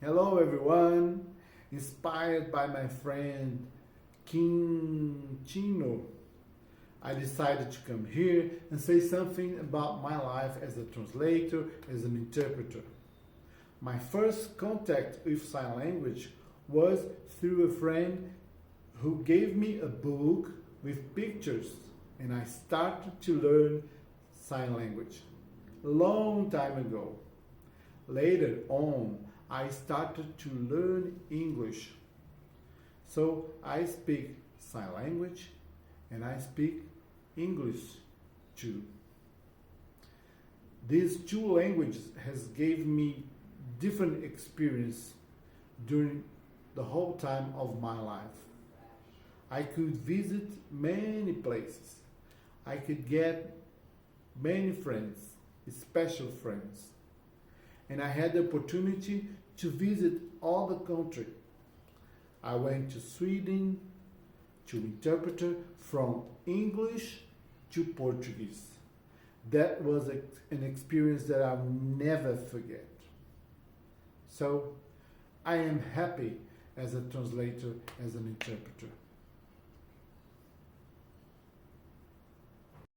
Hello everyone. Inspired by my friend King Chino, I decided to come here and say something about my life as a translator, as an interpreter. My first contact with sign language was through a friend who gave me a book with pictures, and I started to learn sign language a long time ago. Later on, I started to learn English. So I speak sign language and I speak English too. These two languages has gave me different experience during the whole time of my life. I could visit many places. I could get many friends, special friends. And I had the opportunity to visit all the country. I went to Sweden to interpret from English to Portuguese. That was an experience that I'll never forget. So I am happy as a translator, as an interpreter.